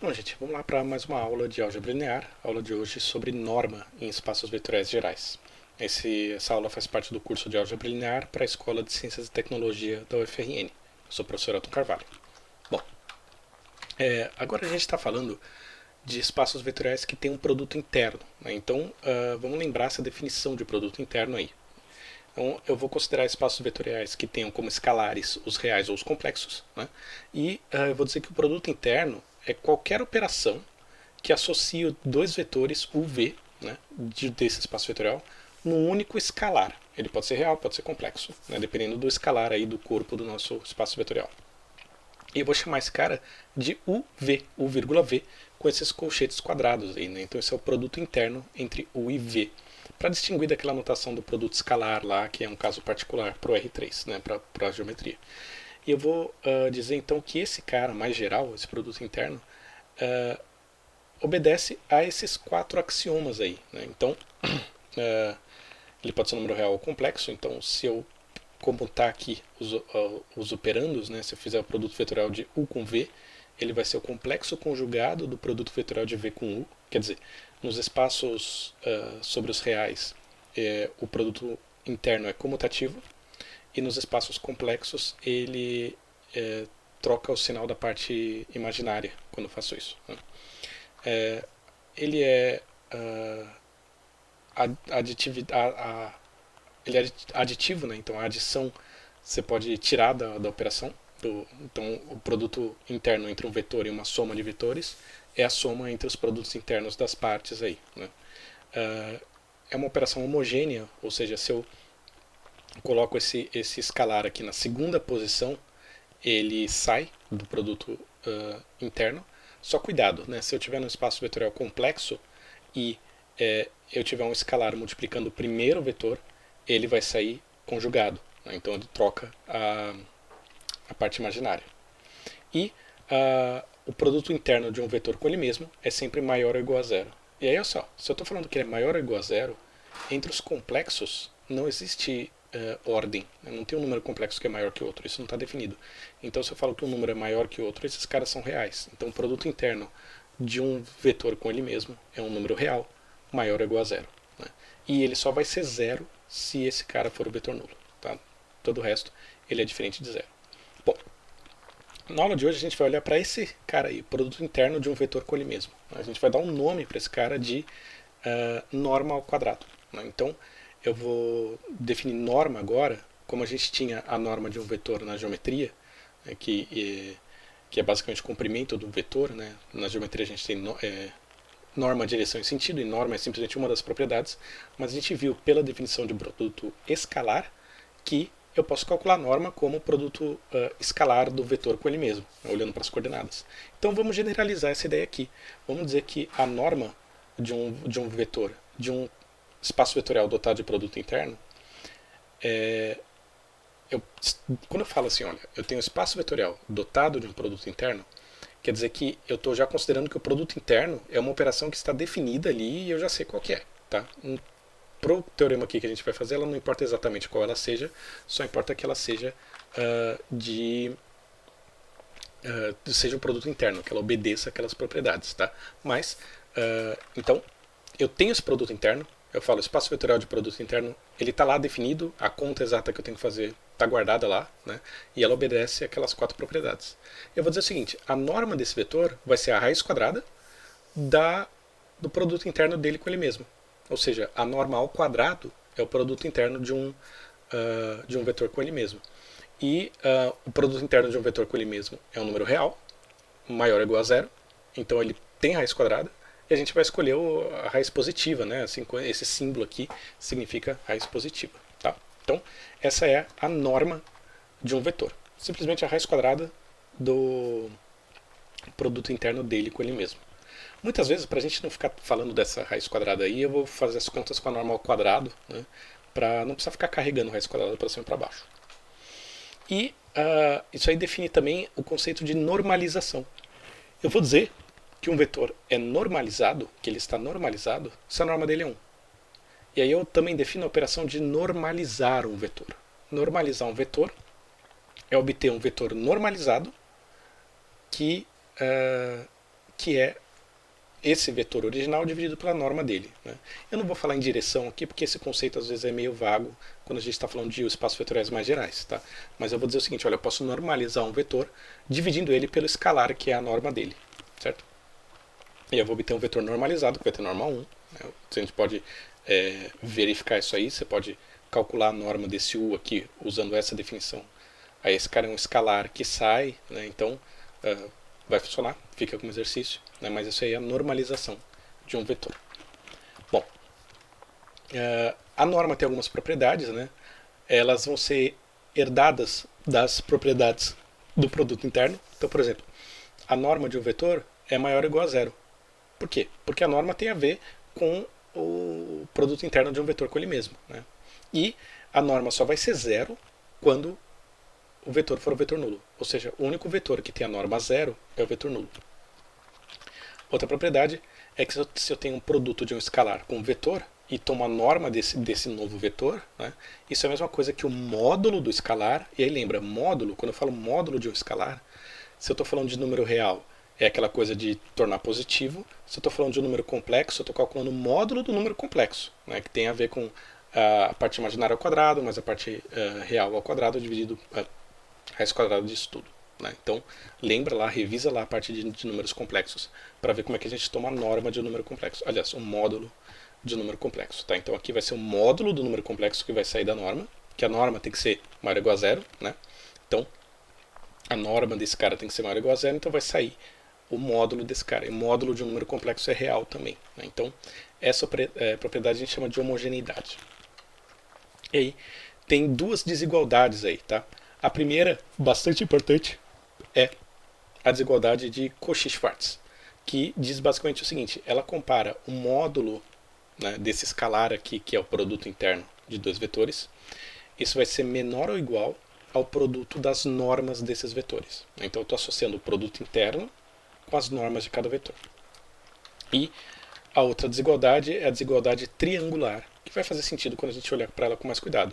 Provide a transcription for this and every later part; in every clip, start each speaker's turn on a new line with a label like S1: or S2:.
S1: Bom, gente, vamos lá para mais uma aula de álgebra linear. A aula de hoje sobre norma em espaços vetoriais gerais. Essa aula faz parte do curso de álgebra linear para a Escola de Ciências e Tecnologia da UFRN. Eu sou o professor Elton Carvalho. Bom, agora a gente está falando de espaços vetoriais que têm um produto interno, né? Então, vamos lembrar essa definição de produto interno aí. Então, eu vou considerar espaços vetoriais que tenham como escalares os reais ou os complexos, né? E eu vou dizer que o produto interno é qualquer operação que associe dois vetores UV, né, desse espaço vetorial, num único escalar. Ele pode ser real, pode ser complexo, né, dependendo do escalar aí do corpo do nosso espaço vetorial. E eu vou chamar esse cara de UV, U,V, com esses colchetes quadrados aí, né? Então esse é o produto interno entre U e V, para distinguir daquela notação do produto escalar lá, que é um caso particular para o R3, né, para a geometria. E eu vou dizer então que esse cara mais geral, esse produto interno, obedece a esses quatro axiomas aí, né? Então, ele pode ser um número real ou complexo. Então, se eu computar aqui os operandos, né, se eu fizer o produto vetorial de U com V, ele vai ser o complexo conjugado do produto vetorial de V com U. Quer dizer, nos espaços sobre os reais, o produto interno é comutativo, e nos espaços complexos ele troca o sinal da parte imaginária quando eu faço isso, né? Ele é aditivo, ele é aditivo, né? Então a adição você pode tirar da operação. Então o produto interno entre um vetor e uma soma de vetores é a soma entre os produtos internos das partes aí, né? É uma operação homogênea, ou seja, se eu coloco esse escalar aqui na segunda posição, ele sai do produto interno. Só cuidado, né? Se eu tiver um espaço vetorial complexo e eu tiver um escalar multiplicando o primeiro vetor, ele vai sair conjugado, né? Então ele troca a parte imaginária. E o produto interno de um vetor com ele mesmo é sempre maior ou igual a zero. E aí, olha só, se eu estou falando que ele é maior ou igual a zero, entre os complexos não existe ordem, né? Não tem um número complexo que é maior que outro, isso não está definido. Então, se eu falo que um número é maior que outro, esses caras são reais. Então, o produto interno de um vetor com ele mesmo é um número real, maior ou igual a zero, né? E ele só vai ser zero se esse cara for o vetor nulo, tá? Todo o resto ele é diferente de zero. Bom, na aula de hoje a gente vai olhar para esse cara aí, produto interno de um vetor com ele mesmo. A gente vai dar um nome para esse cara de norma ao quadrado, né? Então, eu vou definir norma agora, como a gente tinha a norma de um vetor na geometria, né, que é basicamente o comprimento do vetor, né? Na geometria a gente tem norma, direção e sentido, e norma é simplesmente uma das propriedades, mas a gente viu pela definição de produto escalar que eu posso calcular a norma como produto escalar do vetor com ele mesmo, olhando para as coordenadas. Então vamos generalizar essa ideia aqui. Vamos dizer que a norma de um vetor, de um espaço vetorial dotado de produto interno, quando eu falo assim, olha, eu tenho um espaço vetorial dotado de um produto interno, quer dizer que eu estou já considerando que o produto interno é uma operação que está definida ali e eu já sei qual que é, tá? Pro teorema aqui que a gente vai fazer, ela não importa exatamente qual ela seja, só importa que ela seja seja um produto interno, que ela obedeça aquelas propriedades, tá? Mas, então, eu tenho esse produto interno, eu falo espaço vetorial de produto interno, ele está lá definido, a conta exata que eu tenho que fazer está guardada lá, né? E ela obedece aquelas quatro propriedades. Eu vou dizer o seguinte, a norma desse vetor vai ser a raiz quadrada do produto interno dele com ele mesmo. Ou seja, a norma ao quadrado é o produto interno de um vetor com ele mesmo. E o produto interno de um vetor com ele mesmo é um número real, maior ou igual a zero, então ele tem raiz quadrada, e a gente vai escolher a raiz positiva, né? Assim, esse símbolo aqui significa raiz positiva, tá? Então, essa é a norma de um vetor. Simplesmente a raiz quadrada do produto interno dele com ele mesmo. Muitas vezes, para a gente não ficar falando dessa raiz quadrada aí, eu vou fazer as contas com a norma ao quadrado, né? Para não precisar ficar carregando raiz quadrada para cima e para baixo. E isso aí define também o conceito de normalização. Eu vou dizer que um vetor é normalizado, que ele está normalizado, se a norma dele é 1. E aí eu também defino a operação de normalizar um vetor. Normalizar um vetor é obter um vetor normalizado que que é esse vetor original dividido pela norma dele, né? Eu não vou falar em direção aqui, porque esse conceito às vezes é meio vago quando a gente está falando de espaços vetoriais mais gerais, tá? Mas eu vou dizer o seguinte, olha, eu posso normalizar um vetor dividindo ele pelo escalar, que é a norma dele, certo? E eu vou obter um vetor normalizado, que vai ter norma 1. Né? A gente pode verificar isso aí, você pode calcular a norma desse U aqui usando essa definição. Aí esse cara é um escalar que sai, né? Então vai funcionar, fica como exercício, né? Mas isso aí é a normalização de um vetor. Bom, a norma tem algumas propriedades, né? Elas vão ser herdadas das propriedades do produto interno. Então, por exemplo, a norma de um vetor é maior ou igual a zero. Por quê? Porque a norma tem a ver com o produto interno de um vetor com ele mesmo, né? E a norma só vai ser zero quando o vetor for um vetor nulo. Ou seja, o único vetor que tem a norma zero é o vetor nulo. Outra propriedade é que se eu tenho um produto de um escalar com um vetor e tomo a norma desse novo vetor, né, isso é a mesma coisa que o módulo do escalar. E aí lembra, módulo, quando eu falo módulo de um escalar, se eu estou falando de número real, é aquela coisa de tornar positivo. Se eu estou falando de um número complexo, eu estou calculando o módulo do número complexo, né, que tem a ver com a parte imaginária ao quadrado, mais a parte real ao quadrado, dividido raiz quadrada disso tudo. Né? Então, lembra lá, revisa lá a parte de números complexos, para ver como é que a gente toma a norma de um número complexo. Aliás, um módulo de um número complexo. Tá? Então, aqui vai ser o módulo do número complexo que vai sair da norma, que a norma tem que ser maior ou igual a zero. Né? Então, a norma desse cara tem que ser maior ou igual a zero, então vai sair o módulo desse cara. E o módulo de um número complexo é real também. Né? Então, essa propriedade a gente chama de homogeneidade. E aí, tem duas desigualdades aí, tá? A primeira, bastante importante, é a desigualdade de Cauchy-Schwarz, que diz basicamente o seguinte, ela compara o módulo, né, desse escalar aqui, que é o produto interno de dois vetores, isso vai ser menor ou igual ao produto das normas desses vetores. Então eu estou associando o produto interno com as normas de cada vetor. E a outra desigualdade é a desigualdade triangular, que vai fazer sentido quando a gente olhar para ela com mais cuidado.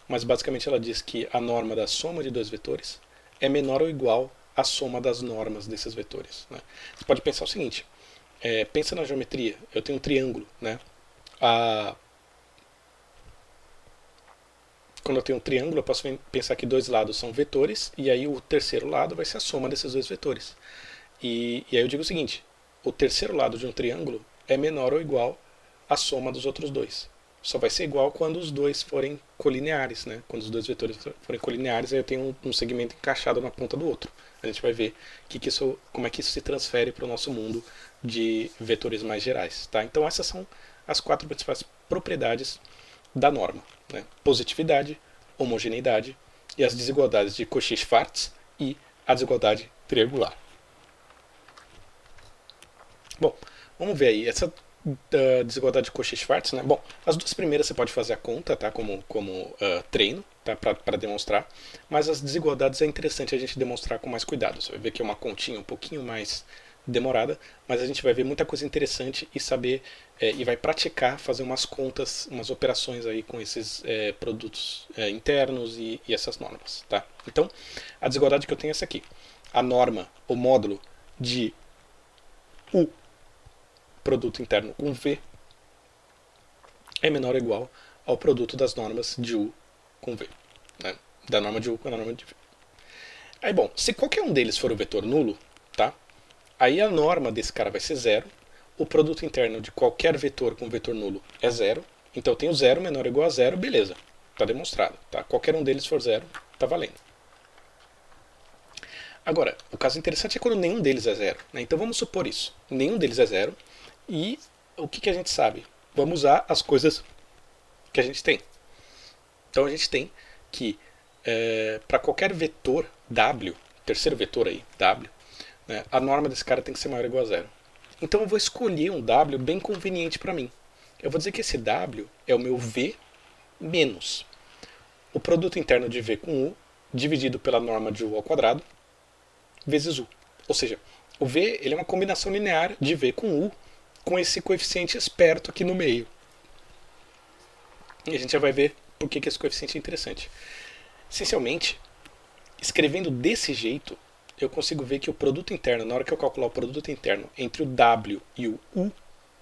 S1: Mas basicamente ela diz que a norma da soma de dois vetores é menor ou igual à soma das normas desses vetores. Né? Você pode pensar o seguinte, pensa na geometria, eu tenho um triângulo, né? Quando eu tenho um triângulo, eu posso pensar que dois lados são vetores, e aí o terceiro lado vai ser a soma desses dois vetores. E aí eu digo o seguinte, o terceiro lado de um triângulo é menor ou igual à soma dos outros dois. Só vai ser igual quando os dois forem colineares, né? Quando os dois vetores forem colineares, aí eu tenho um segmento encaixado na ponta do outro. A gente vai ver como é que isso se transfere para o nosso mundo de vetores mais gerais. Tá? Então essas são as quatro principais propriedades da norma. Né? Positividade, homogeneidade e as desigualdades de Cauchy-Schwarz e a desigualdade triangular. Bom, vamos ver aí. Essa da desigualdade de Cauchy-Schwarz, né? Bom, as duas primeiras você pode fazer a conta, tá? Como treino, tá? Para demonstrar. Mas as desigualdades é interessante a gente demonstrar com mais cuidado. Você vai ver que é uma continha um pouquinho mais demorada, mas a gente vai ver muita coisa interessante e saber e vai praticar, fazer umas contas, umas operações aí com esses produtos internos e essas normas, tá? Então, a desigualdade que eu tenho é essa aqui. A norma, o módulo de U produto interno com V é menor ou igual ao produto das normas de U com V. Né? Da norma de U com a norma de V. Aí, bom, se qualquer um deles for o vetor nulo, tá? Aí a norma desse cara vai ser zero. O produto interno de qualquer vetor com vetor nulo é zero. Então eu tenho zero menor ou igual a zero, beleza. Está demonstrado. Tá? Qualquer um deles for zero, está valendo. Agora, o caso interessante é quando nenhum deles é zero. Né? Então vamos supor isso. Nenhum deles é zero. E o que a gente sabe? Vamos usar as coisas que a gente tem. Então a gente tem que para qualquer vetor W, terceiro vetor aí, W, né, a norma desse cara tem que ser maior ou igual a zero. Então eu vou escolher um W bem conveniente para mim. Eu vou dizer que esse W é o meu V menos o produto interno de V com U dividido pela norma de U ao quadrado vezes U. Ou seja, o V ele é uma combinação linear de V com U com esse coeficiente esperto aqui no meio. E a gente já vai ver por que esse coeficiente é interessante. Essencialmente, escrevendo desse jeito, eu consigo ver que o produto interno, na hora que eu calcular o produto interno entre o W e o U,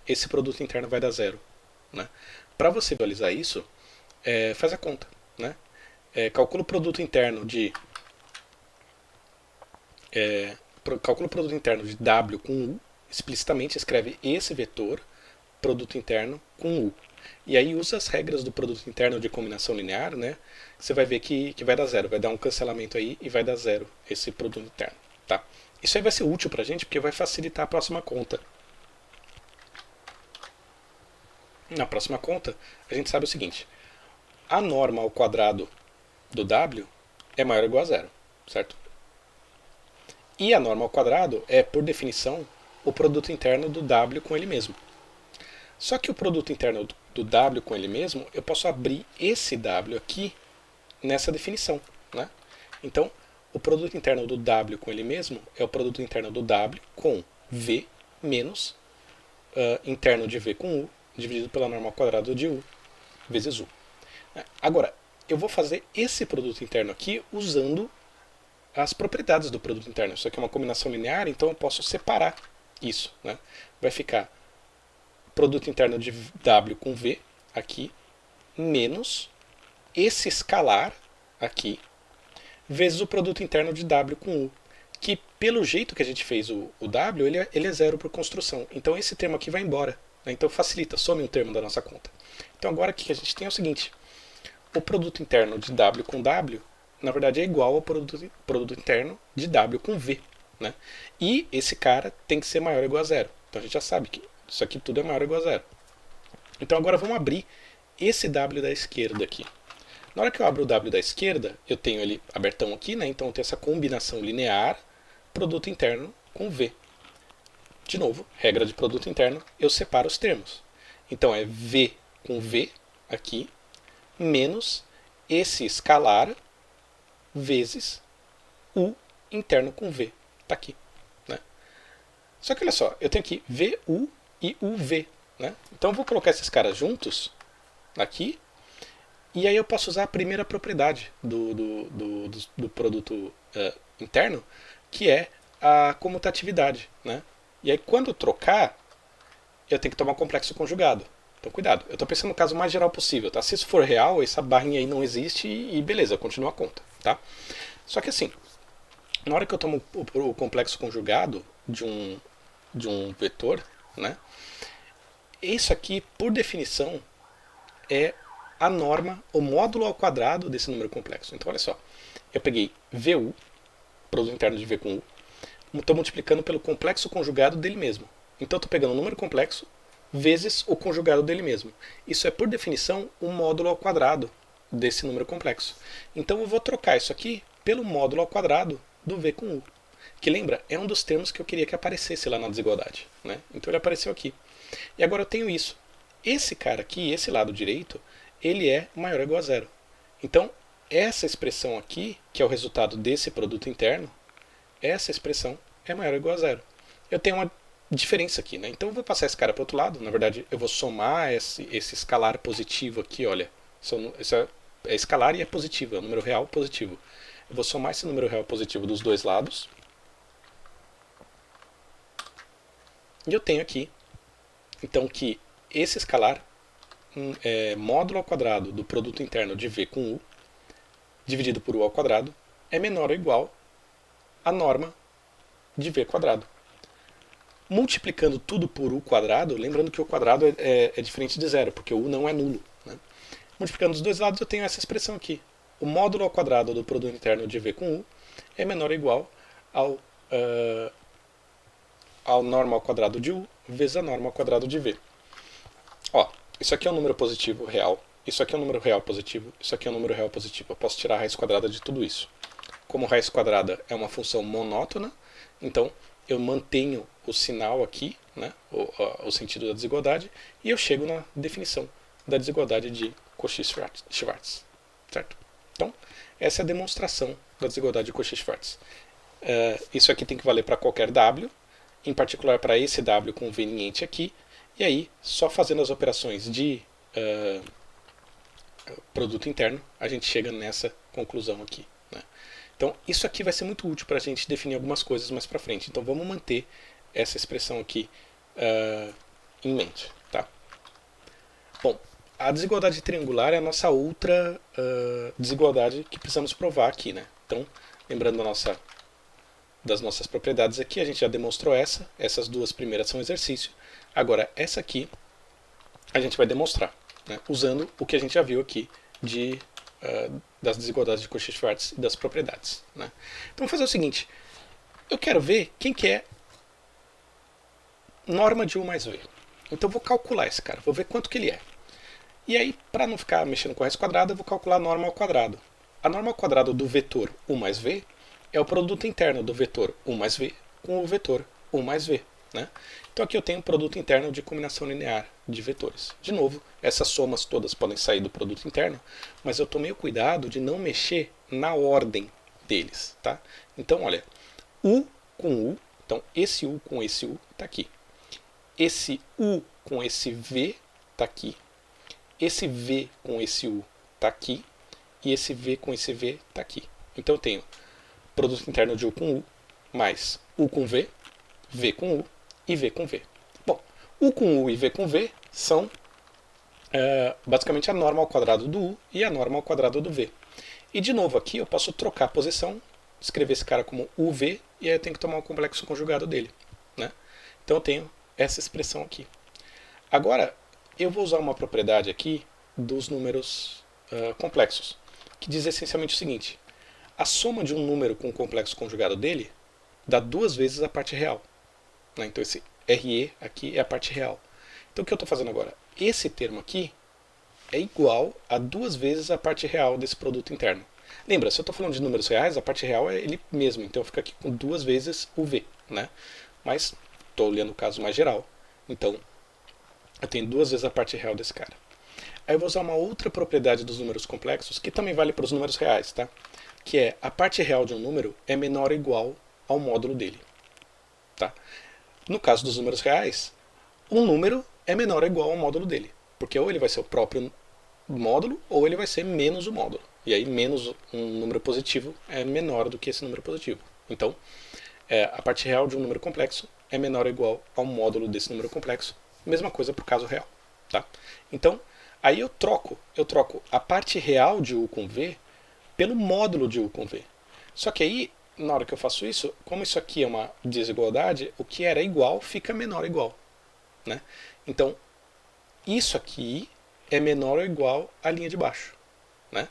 S1: esse produto interno vai dar zero. Né? Para você visualizar isso, faz a conta. Né? Calcula o produto interno de W com U, explicitamente escreve esse vetor, produto interno com U. E aí usa as regras do produto interno de combinação linear, né? Você vai ver que vai dar zero, vai dar um cancelamento aí e vai dar zero esse produto interno. Tá? Isso aí vai ser útil para a gente porque vai facilitar a próxima conta. Na próxima conta, a gente sabe o seguinte: a norma ao quadrado do W é maior ou igual a zero, certo? E a norma ao quadrado é, por definição, o produto interno do W com ele mesmo. Só que o produto interno do W com ele mesmo, eu posso abrir esse W aqui nessa definição. Né? Então, o produto interno do W com ele mesmo é o produto interno do W com V menos interno de V com U, dividido pela norma ao quadrado de U, vezes U. Agora, eu vou fazer esse produto interno aqui usando as propriedades do produto interno. Isso aqui é uma combinação linear, então eu posso separar isso. Né? Vai ficar produto interno de W com V aqui, menos esse escalar aqui, vezes o produto interno de W com U, que pelo jeito que a gente fez o W, ele é zero por construção. Então esse termo aqui vai embora. Né? Então facilita, some um termo da nossa conta. Então agora o que a gente tem é o seguinte: o produto interno de W com W, na verdade, é igual ao produto interno de W com V. Né? E esse cara tem que ser maior ou igual a zero. Então a gente já sabe que isso aqui tudo é maior ou igual a zero. Então agora vamos abrir esse W da esquerda aqui. Na hora que eu abro o W da esquerda, eu tenho ele abertão aqui, né? Então eu tenho essa combinação linear, produto interno com V. De novo, regra de produto interno, eu separo os termos. Então é V com V aqui, menos esse escalar vezes U interno com V. Está aqui. Né? Só que olha só, eu tenho aqui VU e UV. Né? Então eu vou colocar esses caras juntos aqui. E aí eu posso usar a primeira propriedade do produto interno, que é a comutatividade. Né? E aí quando eu trocar, eu tenho que tomar um complexo conjugado. Então cuidado, eu estou pensando no caso mais geral possível. Tá? Se isso for real, essa barrinha aí não existe e beleza, continua a conta. Tá? Só que assim, na hora que eu tomo o complexo conjugado de um vetor, né, isso aqui, por definição, é a norma, o módulo ao quadrado desse número complexo. Então, olha só, eu peguei VU, produto interno de V com U, estou multiplicando pelo complexo conjugado dele mesmo. Então, estou pegando o número complexo vezes o conjugado dele mesmo. Isso é, por definição, o módulo ao quadrado desse número complexo. Então, eu vou trocar isso aqui pelo módulo ao quadrado do V com U. Que lembra, é um dos termos que eu queria que aparecesse lá na desigualdade. Né? Então, ele apareceu aqui. E agora eu tenho isso. Esse cara aqui, esse lado direito, ele é maior ou igual a zero. Então, essa expressão aqui, que é o resultado desse produto interno, essa expressão é maior ou igual a zero. Eu tenho uma diferença aqui, né? Então eu vou passar esse cara para o outro lado. Na verdade, eu vou somar esse escalar positivo aqui, olha. Isso é escalar e é positivo, é um número real positivo. Eu vou somar esse número real positivo dos dois lados. E eu tenho aqui, então, que esse escalar módulo ao quadrado do produto interno de V com U, dividido por U ao quadrado, é menor ou igual à norma de V quadrado. Multiplicando tudo por U quadrado, lembrando que o quadrado é diferente de zero, porque o U não é nulo. Né? Multiplicando os dois lados, eu tenho essa expressão aqui. O módulo ao quadrado do produto interno de V com U é menor ou igual ao norma ao quadrado de U vezes a norma ao quadrado de V. Ó, isso aqui é um número positivo real, isso aqui é um número real positivo, isso aqui é um número real positivo. Eu posso tirar a raiz quadrada de tudo isso. Como raiz quadrada é uma função monótona, então eu mantenho o sinal aqui, né, o sentido da desigualdade, e eu chego na definição da desigualdade de Cauchy-Schwarz. Certo? Então, essa é a demonstração da desigualdade de Cauchy-Schwarz. Isso aqui tem que valer para qualquer W, em particular para esse W conveniente aqui, e aí, só fazendo as operações de produto interno, a gente chega nessa conclusão aqui. Né? Então, isso aqui vai ser muito útil para a gente definir algumas coisas mais para frente. Então, vamos manter essa expressão aqui em mente. Tá? Bom, a desigualdade triangular é a nossa outra desigualdade que precisamos provar aqui. Né? Então, lembrando das nossas propriedades aqui, a gente já demonstrou essas duas primeiras são exercício. Agora, essa aqui a gente vai demonstrar, né, usando o que a gente já viu aqui das desigualdades de Cauchy-Schwarz e das propriedades. Né. Então, vou fazer o seguinte, eu quero ver quem que é norma de U mais V. Então, eu vou calcular esse cara, vou ver quanto que ele é. E aí, para não ficar mexendo com raiz quadrada, eu vou calcular a norma ao quadrado. A norma ao quadrado do vetor U mais V é o produto interno do vetor U mais V com o vetor U mais V. Né? Então aqui eu tenho um produto interno de combinação linear de vetores. De novo, essas somas todas podem sair do produto interno, mas eu tomei o cuidado de não mexer na ordem deles. Tá? Então, olha, U com U, então esse U com esse U está aqui. Esse U com esse V está aqui. Esse V com esse U está aqui. E esse V com esse V está aqui. Então eu tenho produto interno de U com U, mais U com V com U e V com V. Bom, U com U e V com V são basicamente a norma ao quadrado do U e a norma ao quadrado do V. E de novo aqui eu posso trocar a posição, escrever esse cara como UV, e aí eu tenho que tomar o complexo conjugado dele. Né? Então eu tenho essa expressão aqui. Agora, eu vou usar uma propriedade aqui dos números complexos, que diz essencialmente o seguinte: a soma de um número com o complexo conjugado dele dá duas vezes a parte real. Né? Então esse RE aqui é a parte real. Então o que eu estou fazendo agora? Esse termo aqui é igual a duas vezes a parte real desse produto interno. Lembra, se eu estou falando de números reais, a parte real é ele mesmo. Então fica aqui com duas vezes o V. Né? Mas estou olhando o caso mais geral. Então eu tenho duas vezes a parte real desse cara. Aí eu vou usar uma outra propriedade dos números complexos, que também vale para os números reais, tá? Que é a parte real de um número é menor ou igual ao módulo dele. Tá? No caso dos números reais, um número é menor ou igual ao módulo dele. Porque ou ele vai ser o próprio módulo, ou ele vai ser menos o módulo. E aí menos um número positivo é menor do que esse número positivo. Então, a parte real de um número complexo é menor ou igual ao módulo desse número complexo. Mesma coisa para o caso real. Tá? Então, aí eu troco a parte real de U com V pelo módulo de U com V. Só que aí, na hora que eu faço isso, como isso aqui é uma desigualdade, o que era igual fica menor ou igual. Né? Então, isso aqui é menor ou igual à linha de baixo. Né?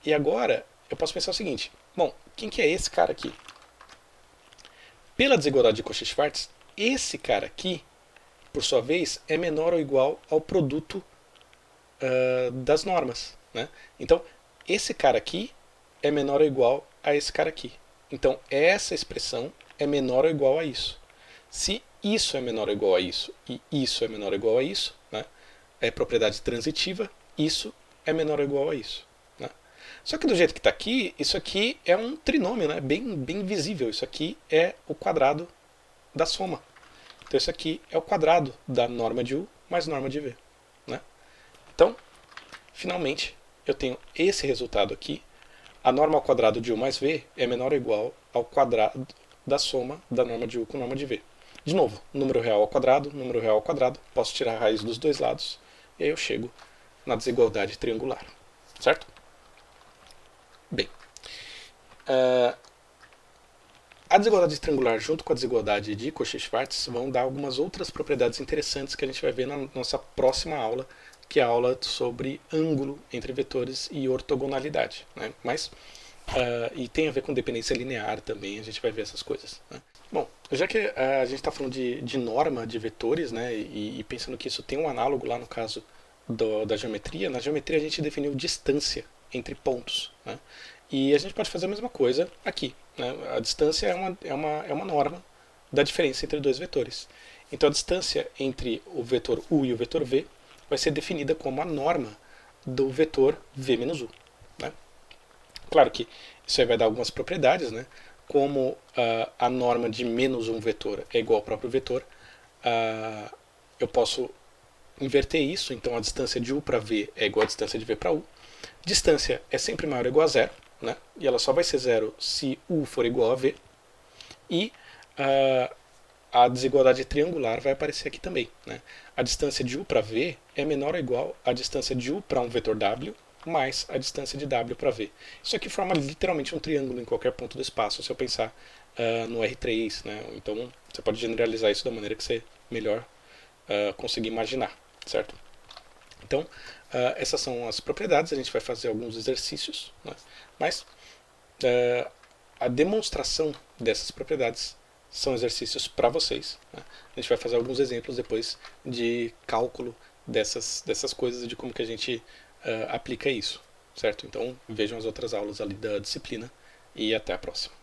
S1: E agora, eu posso pensar o seguinte: bom, quem que é esse cara aqui? Pela desigualdade de Cauchy-Schwarz, esse cara aqui, por sua vez, é menor ou igual ao produto das normas. Né? Então, esse cara aqui é menor ou igual a esse cara aqui. Então, essa expressão é menor ou igual a isso. Se isso é menor ou igual a isso e isso é menor ou igual a isso, né, é propriedade transitiva, isso é menor ou igual a isso. Né? Só que do jeito que está aqui, isso aqui é um trinômio, né, bem visível. Isso aqui é o quadrado da soma. Então, isso aqui é o quadrado da norma de U mais norma de V. Né? Então, finalmente, eu tenho esse resultado aqui. A norma ao quadrado de U mais V é menor ou igual ao quadrado da soma da norma de U com norma de V. De novo, número real ao quadrado, posso tirar a raiz dos dois lados, e aí eu chego na desigualdade triangular. Certo? Bem, a desigualdade triangular junto com a desigualdade de Cauchy-Schwarz vão dar algumas outras propriedades interessantes que a gente vai ver na nossa próxima aula, que é a aula sobre ângulo entre vetores e ortogonalidade. Né? Mas, e tem a ver com dependência linear também, a gente vai ver essas coisas. Né? Bom, já que a gente está falando de norma de vetores, né, e pensando que isso tem um análogo lá no caso da geometria, na geometria a gente definiu distância entre pontos. Né? E a gente pode fazer a mesma coisa aqui. Né? A distância é uma norma da diferença entre dois vetores. Então a distância entre o vetor U e o vetor V vai ser definida como a norma do vetor V menos U. Né? Claro que isso aí vai dar algumas propriedades, né? Como a norma de menos um vetor é igual ao próprio vetor, eu posso inverter isso, então a distância de U para V é igual à distância de V para U. Distância é sempre maior ou igual a zero, né? E ela só vai ser zero se U for igual a V. E a desigualdade triangular vai aparecer aqui também, né? A distância de U para V é menor ou igual à distância de U para um vetor W mais a distância de W para V. Isso aqui forma literalmente um triângulo em qualquer ponto do espaço, se eu pensar no R3, né? Então você pode generalizar isso da maneira que você melhor conseguir imaginar, certo? Então, essas são as propriedades, a gente vai fazer alguns exercícios, né? Mas a demonstração dessas propriedades são exercícios para vocês, né? A gente vai fazer alguns exemplos depois de cálculo dessas coisas e de como que a gente aplica isso, certo? Então vejam as outras aulas ali da disciplina e até a próxima.